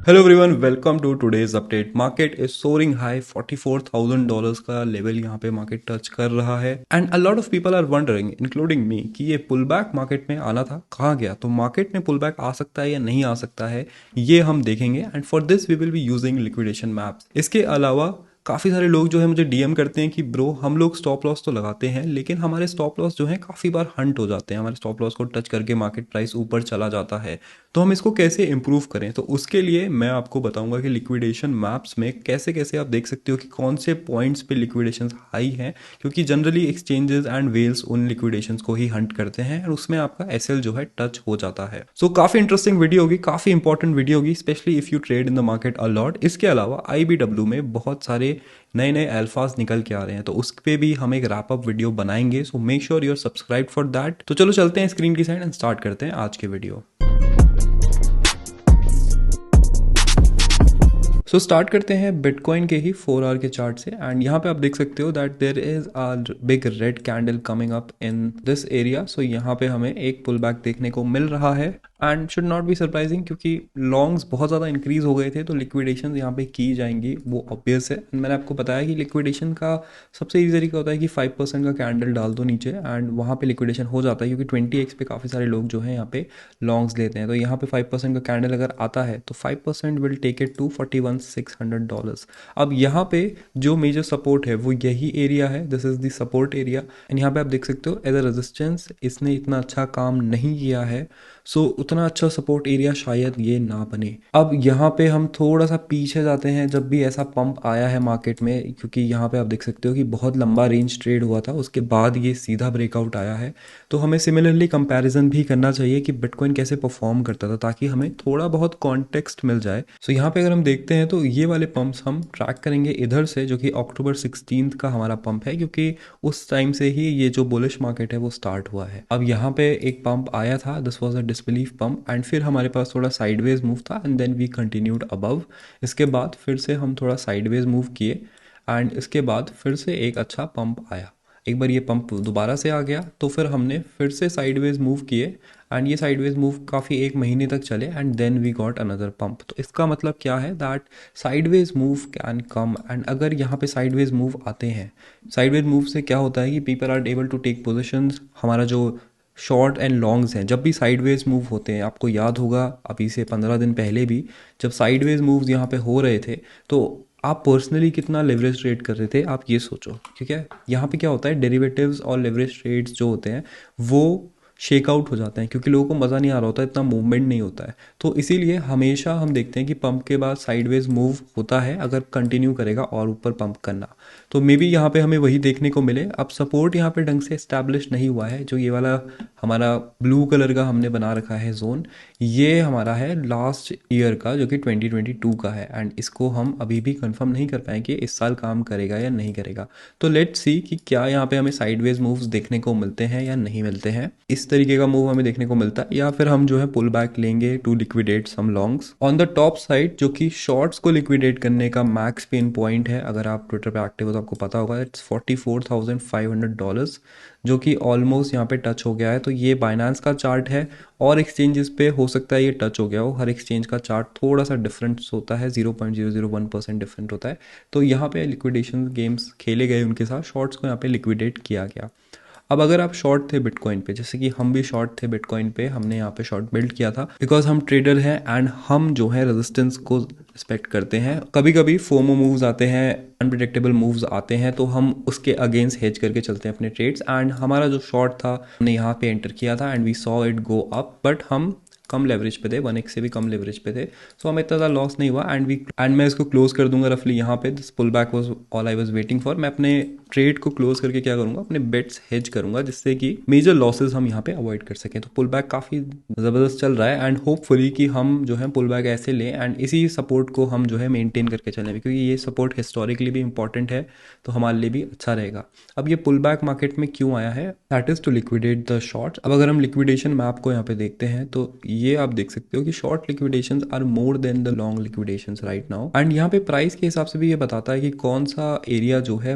Hello everyone, welcome to today's update. Market is soaring high, $44,000 का level यहाँ पे market touch कर रहा है and a lot of people are wondering including me कि ये पुल बैक मार्केट में आना था, कहाँ गया। तो मार्केट में पुल बैक आ सकता है या नहीं आ सकता है, ये हम देखेंगे and for this we will be using liquidation maps. इसके अलावा काफ़ी सारे लोग जो है मुझे डीएम करते हैं कि ब्रो हम लोग स्टॉप लॉस तो लगाते हैं लेकिन हमारे स्टॉप लॉस जो है काफ़ी बार हंट हो जाते हैं, हमारे स्टॉप लॉस को टच करके मार्केट प्राइस ऊपर चला जाता है। तो हम इसको कैसे इंप्रूव करें, तो उसके लिए मैं आपको बताऊंगा कि लिक्विडेशन मैप्स में कैसे कैसे आप देख सकते हो कि कौन से पॉइंट्स पे लिक्विडेशन हाई हैं, क्योंकि जनरली एक्सचेंजेस एंड वेल्स उन लिक्विडेशंस को ही हंट करते हैं और उसमें आपका एसएल जो है टच हो जाता है। सो काफ़ी इंटरेस्टिंग वीडियो होगी, काफ़ी इंपॉर्टेंट वीडियो होगी, specially if you trade in the market a lot. इसके अलावा आईबीडब्ल्यू में बहुत सारे नए नए अल्फाज निकल के आ रहे हैं, तो उस पे भी हम एक रैप अप वीडियो बनाएंगे। So make sure you are subscribe for that. तो चलो चलते हैं स्क्रीन की साइड एंड स्टार्ट करते हैं आज के वीडियो। सो स्टार्ट करते हैं बिटकॉइन के ही 4 आवर के चार्ट से एंड यहाँ पे आप देख सकते हो that there is a big red candle coming up in this area. So यहाँ पे हमें एक पुल बैक देखने को मिल रहा है and should not be surprising, क्योंकि लॉन्ग्स बहुत ज़्यादा इंक्रीज हो गए थे तो लिक्विडेशन यहाँ पे की जाएंगी, वो ऑब्वियस है। मैंने आपको बताया कि लिक्विडेशन का सबसे ईजी तरीका होता है कि 5% का कैंडल डाल दो नीचे एंड वहाँ पे लिक्विडेशन हो जाता है, क्योंकि 20x पे काफ़ी सारे लोग जो हैं यहाँ पे लॉन्ग्स लेते हैं। तो यहाँ पे 5% का कैंडल अगर आता है तो 5% विल टेक इट टू $41,600। अब यहाँ पे जो मेजर सपोर्ट है वो यही एरिया है, this is the support area and यहाँ पे आप देख सकते हो एज अ रेजिस्टेंस इसने इतना अच्छा काम नहीं किया है। सो उतना अच्छा सपोर्ट एरिया शायद ये ना बने। अब यहाँ पे हम थोड़ा सा पीछे जाते हैं जब भी ऐसा पंप आया है मार्केट में, क्योंकि यहाँ पे आप देख सकते हो कि बहुत लंबा रेंज ट्रेड हुआ था, उसके बाद ये सीधा ब्रेकआउट आया है। तो हमें सिमिलरली कंपैरिजन भी करना चाहिए कि बिटकॉइन कैसे परफॉर्म करता था, ताकि हमें थोड़ा बहुत कॉन्टेक्स्ट मिल जाए। सो यहाँ पे अगर हम देखते हैं तो ये वाले पंप्स हम ट्रैक करेंगे इधर से, जो कि अक्टूबर 16 का हमारा पंप है, क्योंकि उस टाइम से ही ये जो बुलिश मार्केट है वो स्टार्ट हुआ है। अब यहाँ पे एक पंप आया था, this was a disbelief pump and फिर हमारे पास थोड़ा साइडवेज मूव था and then we continued above. इसके बाद फिर से हम थोड़ा साइडवेज मूव किए एंड इसके बाद फिर से एक अच्छा पंप आया। एक बार ये पंप दोबारा से आ गया तो फिर हमने फिर से साइडवेज मूव किए एंड ये साइडवेज मूव काफ़ी एक महीने तक चले and then we got another pump. तो इसका मतलब क्या है that sideways move can come and अगर यहाँ पे साइडवेज मूव आते हैं, साइडवेज मूव से क्या होता है कि people are able to take positions. हमारा जो शॉर्ट एंड लॉन्ग्स हैं, जब भी साइडवेज मूव होते हैं, आपको याद होगा अभी से 15 दिन पहले भी जब साइडवेज मूव्स यहाँ पे हो रहे थे तो आप पर्सनली कितना लेवरेज ट्रेड कर रहे थे, आप ये सोचो। ठीक है, यहाँ पे क्या होता है, डेरिवेटिव्स और लेवरेज ट्रेड्स जो होते हैं वो शेक आउट हो जाते हैं, क्योंकि लोगों को मज़ा नहीं आ रहा होता, इतना मूवमेंट नहीं होता है। तो इसीलिए हमेशा हम देखते हैं कि पंप के बाद साइडवेज मूव होता है अगर कंटिन्यू करेगा और ऊपर पंप करना। तो मे बी यहाँ पे हमें वही देखने को मिले। अब सपोर्ट यहाँ पे ढंग से इस्टेब्लिश नहीं हुआ है, जो ये वाला हमारा ब्लू कलर का हमने बना रखा है जोन, ये हमारा है लास्ट ईयर का जो कि 2022 का है एंड इसको हम अभी भी कंफर्म नहीं कर पाए कि इस साल काम करेगा या नहीं करेगा। तो लेट्स सी कि क्या यहाँ पे हमें साइडवेज मूव्स देखने को मिलते हैं या नहीं मिलते हैं। इस तरीके का मूव हमें देखने को मिलता है या फिर हम जो है पुल बैक लेंगे to liquidate some longs on the top side, जो कि शॉर्ट्स को लिक्विडेट करने का मैक्स पेन पॉइंट है। अगर आप ट्विटर पे एक्टिव हो तो आपको पता होगा, इट्स $44,500, जो कि ऑलमोस्ट यहाँ पे टच हो गया है। तो ये बाइनेंस का चार्ट है और एक्सचेंजेस पे हो सकता है ये टच हो गया हो। हर एक्सचेंज का चार्ट थोड़ा सा डिफरेंस होता है, 0.001% डिफरेंट होता है। तो यहाँ पे लिक्विडेशन गेम्स खेले गए, उनके साथ शॉर्ट्स को यहाँ पे लिक्विडेट किया गया। अब अगर आप शॉर्ट थे बिटकॉइन पे, जैसे कि हम भी शॉर्ट थे बिटकॉइन पे, हमने यहाँ पे शॉर्ट बिल्ड किया था बिकॉज हम ट्रेडर हैं एंड हम जो है रेजिस्टेंस को रिस्पेक्ट करते हैं। कभी कभी फोमो मूव्स आते हैं, अनप्रिडिक्टेबल मूव्स आते हैं, तो हम उसके अगेंस्ट हेज करके चलते हैं अपने ट्रेड्स। एंड हमारा जो शॉर्ट था हमने यहाँ पे एंटर किया था and we saw it go up, but हम कम लेवरेज पे थे, 1x से भी कम लेवरेज पे थे। सो हमें इतना ज़्यादा लॉस नहीं हुआ एंड मैं इसको क्लोज कर दूंगा रफली यहाँ पे। This pull back was all I was waiting for. मैं अपने ट्रेड को क्लोज करके क्या करूँगा, अपने बेट्स हेज करूँगा, जिससे कि मेजर लॉसेज हम यहाँ पे अवॉइड कर सकें। तो पुल बैक काफ़ी ज़बरदस्त चल रहा है एंड होपफुली कि हम जो है पुल बैक ऐसे लें एंड इसी सपोर्ट को हम जो है मेंटेन करके चलें, क्योंकि ये सपोर्ट हिस्टोरिकली भी इंपॉर्टेंट है, तो हमारे लिए भी अच्छा रहेगा। अब ये पुल बैक मार्केट में क्यों आया है, that is to liquidate the shorts. अब अगर हम लिक्विडेशन मैप को यहाँ पे देखते हैं तो ये आप देख सकते हो कि short liquidations are more than the long liquidations right now. And यहाँ पे प्राइस के हिसाब से भी ये बताता है कि कौन सा एरिया जो है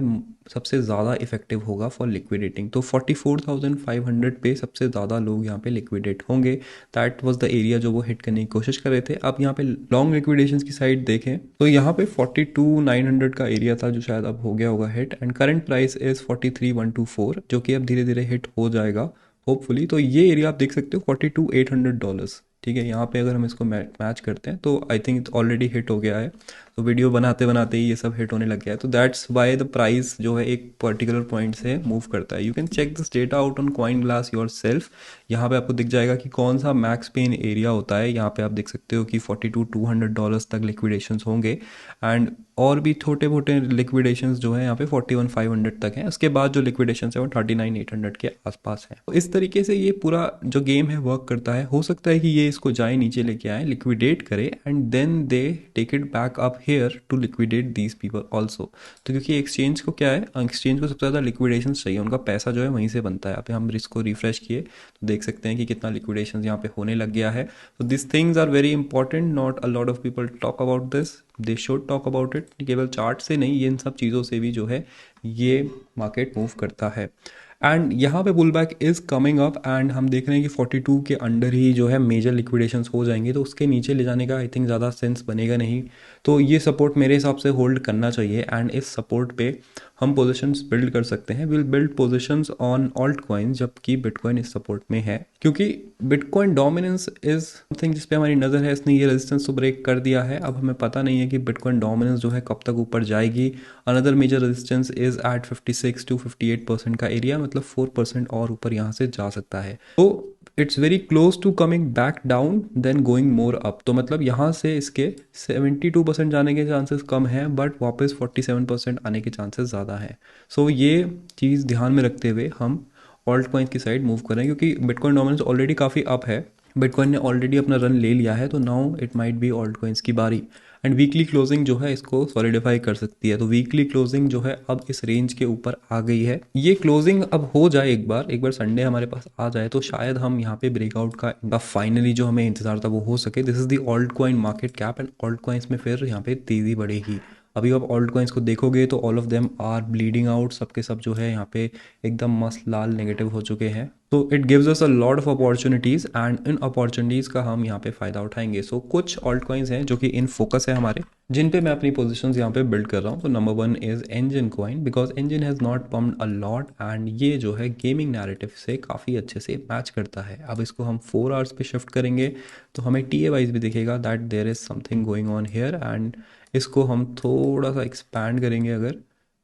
सबसे ज़्यादा इफेक्टिव होगा फॉर लिक्विडेटिंग। तो 44,500 पे सबसे ज़्यादा लोग यहाँ पे लिक्विडेट होंगे। दैट वाज द एरिया जो वो हिट करने की कोशिश कर रहे थे। अब यहाँ पे लॉन्ग लिक्विडेशंस की साइड देखें तो यहाँ पे 42,900 का एरिया था जो शायद अब हो गया होगा hit, and current price is 43,124 जो कि अब धीरे धीरे हिट हो जाएगा होपफुली। तो ये एरिया आप देख सकते हो $42,800। ठीक है, यहाँ पे अगर हम इसको मैच करते हैं तो आई थिंक ऑलरेडी हिट हो गया है। तो वीडियो बनाते बनाते ही ये सब हिट होने लग गया है। तो दैट्स वाई द प्राइस जो है एक पर्टिकुलर पॉइंट से मूव करता है। You can check this data out on Coinglass yourself. यहाँ पे आपको दिख जाएगा कि कौन सा मैक्स पेन एरिया होता है। यहाँ पे आप देख सकते हो कि $42,200 तक लिक्विडेशंस होंगे, एंड और भी छोटे मोटे लिक्विडेशंस जो है यहाँ पे 41,500 तक हैं। उसके बाद जो लिक्विडेशंस है वो 39,800 के आसपास है। तो इस तरीके से ये पूरा जो गेम है वर्क करता है। हो सकता है कि ये इसको जाए नीचे लेके आए, लिक्विडेट करे, and then they take it back up here to liquidate these people also. तो क्योंकि एक्सचेंज को क्या है, एक्सचेंज को सबसे ज़्यादा लिक्विडेशन चाहिए, उनका पैसा जो है वहीं से बनता है। यहाँ पे हम इसको रिफ्रेश किए तो देख सकते हैं कि कितना लिक्विडेशन यहाँ पे होने लग गया है। तो this things are very important, not a lot of people talk about this, they should talk about it. केवल चार्ट से नहीं, ये इन सब चीज़ों से भी जो है ये मार्केट मूव करता है। एंड यहाँ पे pull back is coming up, and हम देख रहे हैं कि 42 के अंडर ही जो है मेजर लिक्विडेशंस हो जाएंगे। तो उसके नीचे ले जाने का आई थिंक ज़्यादा सेंस बनेगा नहीं। तो ये सपोर्ट मेरे हिसाब से होल्ड करना चाहिए, एंड इस सपोर्ट पे हम पोजीशंस बिल्ड कर सकते हैं। Will build positions on alt coin, जबकि बिटकॉइन इस सपोर्ट में है, क्योंकि बिटकॉइन डोमिनेंस इज समथिंग जिस पे हमारी नज़र है। इसने ये रेजिस्टेंस तो ब्रेक कर दिया है। अब हमें पता नहीं है कि बिटकॉइन डोमिनेंस जो है कब तक ऊपर जाएगी। Another major resistance is at 56 to 58% का एरिया, मतलब 4% और ऊपर यहाँ से जा सकता है। तो it's very close to coming back down then going more up. तो मतलब यहाँ से इसके 72% जाने के चांसेस कम हैं, बट वापस 47% आने के चांसेस ज़्यादा हैं। सो ये चीज़ ध्यान में रखते हुए हम ऑल्ट कॉइन्स की साइड मूव करें, क्योंकि बिटकॉइन डोमिनेंस ऑलरेडी काफ़ी अप है। बिटकॉइन ने ऑलरेडी अपना रन ले लिया है, तो now it might be alt coins की बारी। एंड वीकली क्लोजिंग जो है इसको सॉलिडिफाई कर सकती है। तो वीकली क्लोजिंग जो है अब इस रेंज के ऊपर आ गई है। ये क्लोजिंग अब हो जाए, एक बार संडे हमारे पास आ जाए तो शायद हम यहाँ पे ब्रेकआउट का फाइनली जो हमें इंतजार था वो हो सके। This is the alt coin market cap, and alt coins में फिर यहाँ पे तेज़ी बढ़ेगी। अभी आप ऑल्ट कॉइन्स को देखोगे तो all of them are bleeding out, सबके सब जो है यहाँ पे एकदम मस्त लाल नेगेटिव हो चुके हैं। तो it gives us a lot of opportunities, and in opportunities का हम यहाँ पे फ़ायदा उठाएंगे। सो कुछ ऑल्ट कॉइन्स हैं जो कि इन फोकस है हमारे, जिन पे मैं अपनी पोजीशंस यहाँ पे बिल्ड कर रहा हूँ। तो number 1 is Enjin coin, because Enjin has not pumped a lot, and ये जो है गेमिंग नैरेटिव से काफ़ी अच्छे से मैच करता है। अब इसको हम 4 आवर्स पे शिफ्ट करेंगे तो हमें TA वाइज भी दिखेगा that there is something going on here. And इसको हम थोड़ा सा एक्सपैंड करेंगे अगर,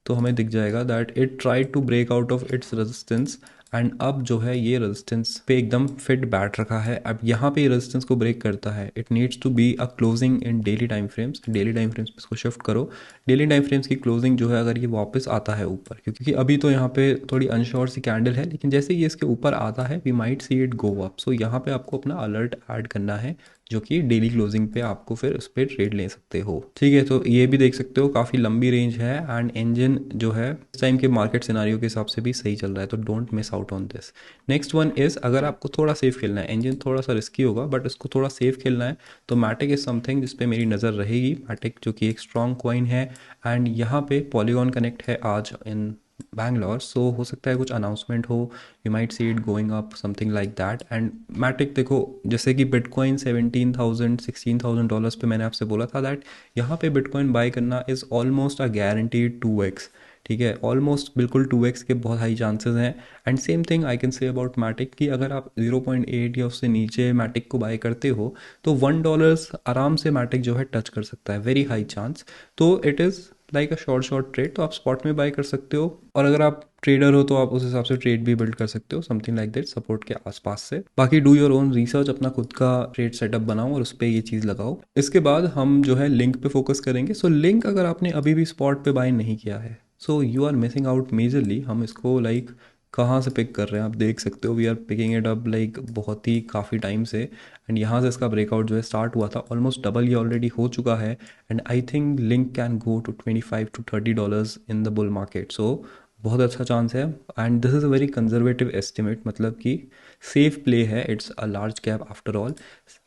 तो हमें दिख जाएगा that it try to break out of its resistance, and अब जो है ये रेजिस्टेंस पे एकदम फिट बैठ रखा है। अब यहाँ पे रेजिस्टेंस को ब्रेक करता है, it needs to be a closing in daily time frames. Daily time frames पे इसको शिफ्ट करो। डेली टाइम फ्रेम्स की क्लोजिंग जो है अगर ये वापस आता है ऊपर, क्योंकि अभी तो यहाँ पे थोड़ी अनश्योर सी कैंडल है, लेकिन जैसे ये इसके ऊपर आता है we might see it go up. So यहाँ पे आपको अपना अलर्ट ऐड करना है, जो कि डेली क्लोजिंग पे आपको फिर उस पर ट्रेड ले सकते हो। ठीक है, तो ये भी देख सकते हो काफ़ी लंबी रेंज है, एंड इंजन जो है इस टाइम के मार्केट सिनारियो के हिसाब से भी सही चल रहा है। तो don't miss out on this. Next one is, अगर आपको थोड़ा सेफ खेलना है, इंजन थोड़ा सा रिस्की होगा बट इसको थोड़ा सेफ खेलना है, तो मैटिक इज़ समथिंग जिस पे मेरी नज़र रहेगी। मैटिक जो कि एक स्ट्रॉन्ग कॉइन है, एंड यहाँ पे पॉलीगॉन कनेक्ट है आज इन बैंगलोर। सो हो सकता है कुछ अनाउंसमेंट हो, you might see it going up something like that. And Matic देखो, जैसे कि बिटकॉइन 17,000 $16,000 पे मैंने आपसे बोला था दैट यहाँ पे बिटकॉइन बाय करना is almost a guaranteed 2x। ठीक है, ऑलमोस्ट बिल्कुल 2x के बहुत हाई चांसेस हैं। And same thing I can say about Matic कि अगर आप 0.8 या उससे नीचे मैटिक को बाय करते हो तो $1 आराम से मैटिक जो है टच कर सकता है, वेरी हाई चांस। तो it is like a short trade, तो आप स्पॉट में बाय कर सकते हो, और अगर आप ट्रेडर हो तो आप उस हिसाब से ट्रेड भी बिल्ड कर सकते हो समथिंग लाइक दैट सपोर्ट के आसपास से। बाकी डू योर ओन रिसर्च, अपना खुद का ट्रेड सेटअप बनाओ और उस पर ये चीज़ लगाओ। इसके बाद हम जो है लिंक पे फोकस करेंगे। सो लिंक अगर आपने अभी भी स्पॉट पे बाय नहीं किया है, so you are missing out majorly. हम इसको लाइक कहाँ से पिक कर रहे हैं आप देख सकते हो, we are picking it up like बहुत ही काफ़ी टाइम से, एंड यहाँ से इसका ब्रेकआउट जो है स्टार्ट हुआ था, ऑलमोस्ट डबल ये ऑलरेडी हो चुका है। And I think Link can go to $25 to $30 in the bull market. So बहुत अच्छा चांस है, and this is a very conservative estimate, मतलब कि सेफ प्ले है, it's a large cap after all.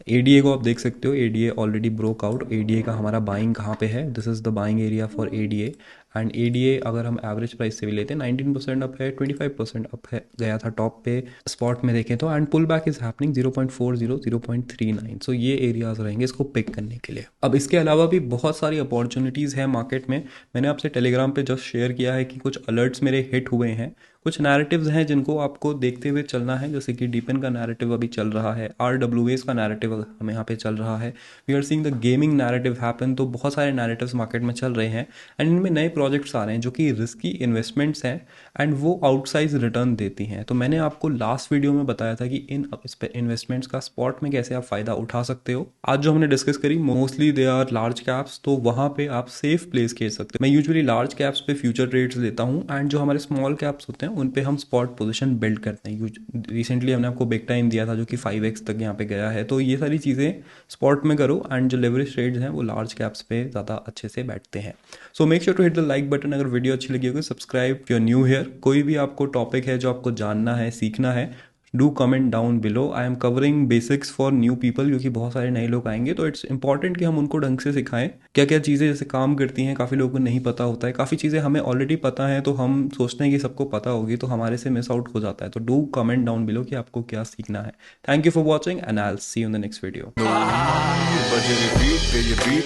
ADA को आप देख सकते हो, ADA already broke out. ADA का हमारा बाइंग कहाँ पे है, this is the buying area for ADA, and ADA अगर हम एवरेज प्राइस से भी लेते हैं 19% अप है, 25% अप है, गया था टॉप पे स्पॉट में देखें तो। And pull back is happening 0.40, 0.39, so ये एरियाज रहेंगे इसको पिक करने के लिए। अब इसके अलावा भी बहुत सारी अपॉर्चुनिटीज़ है मार्केट में। मैंने आपसे टेलीग्राम पे जस्ट शेयर किया है कि कुछ अलर्ट्स मेरे हिट हुए हैं, कुछ नैरेटिव्स हैं जिनको आपको देखते हुए चलना है, जैसे कि डीपन का नैरेटिव अभी चल रहा है, RWAs का नैरेटिव हमें यहाँ पे चल रहा है, we are seeing the gaming narrative happen. तो बहुत सारे नैरेटिव्स मार्केट में चल रहे हैं एंड इनमें नए प्रोजेक्ट्स आ रहे हैं जो कि रिस्की इन्वेस्टमेंट्स हैं एंड वो आउटसाइज रिटर्न देती हैं। तो मैंने आपको लास्ट वीडियो में बताया था कि इन इन्वेस्टमेंट्स का स्पॉट में कैसे आप फ़ायदा उठा सकते हो। आज जो हमने डिस्कस करी mostly they are large caps, तो वहाँ पे आप सेफ प्लेस खेल सकते हो। मैं यूजुअली लार्ज कैप्स पे फ्यूचर ट्रेड्स लेता हूँ एंड जो हमारे स्मॉल कैप्स होते हैं उन पे हम स्पॉट पोजीशन बिल्ड करते हैं। रिसेंटली हमने आपको बिग टाइम दिया था जो कि 5x तक यहाँ पे गया है। तो ये सारी चीज़ें स्पॉट में करो एंड जो लेवरेज ट्रेड्स हैं वो लार्ज कैप्स पे ज़्यादा अच्छे से बैठते हैं। So make sure to hit the like button. अगर वीडियो अच्छी लगी होगी subscribe, you are new here. कोई भी आपको टॉपिक है जो आपको जानना है, सीखना है, do comment down below. I am covering basics for new people, क्योंकि बहुत सारे नए लोग आएंगे तो इट्स इंपॉर्टेंट कि हम उनको ढंग से सिखाएं क्या क्या चीज़ें जैसे काम करती हैं। काफ़ी लोगों को नहीं पता होता है, काफ़ी चीज़ें हमें ऑलरेडी पता है तो हम सोचते हैं कि सबको पता होगी, तो हमारे से मिस आउट हो जाता है। तो डू कमेंट डाउन बिलो कि आपको क्या सीखना है। Thank you for watching and I will see you in the next video.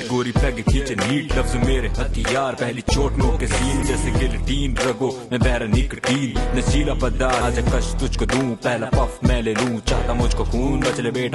गोरी पैग खींचे नीट लफ्ज मेरे हथियार, पहली चोट नो के सीन जैसे गिल्टीन, रगो मैं बहरा निकटीन, नशीला पदार्थ आज कश तुझको दूं, पहला पफ मैं ले लूं, चाहता मुझको खून बचले बेटा।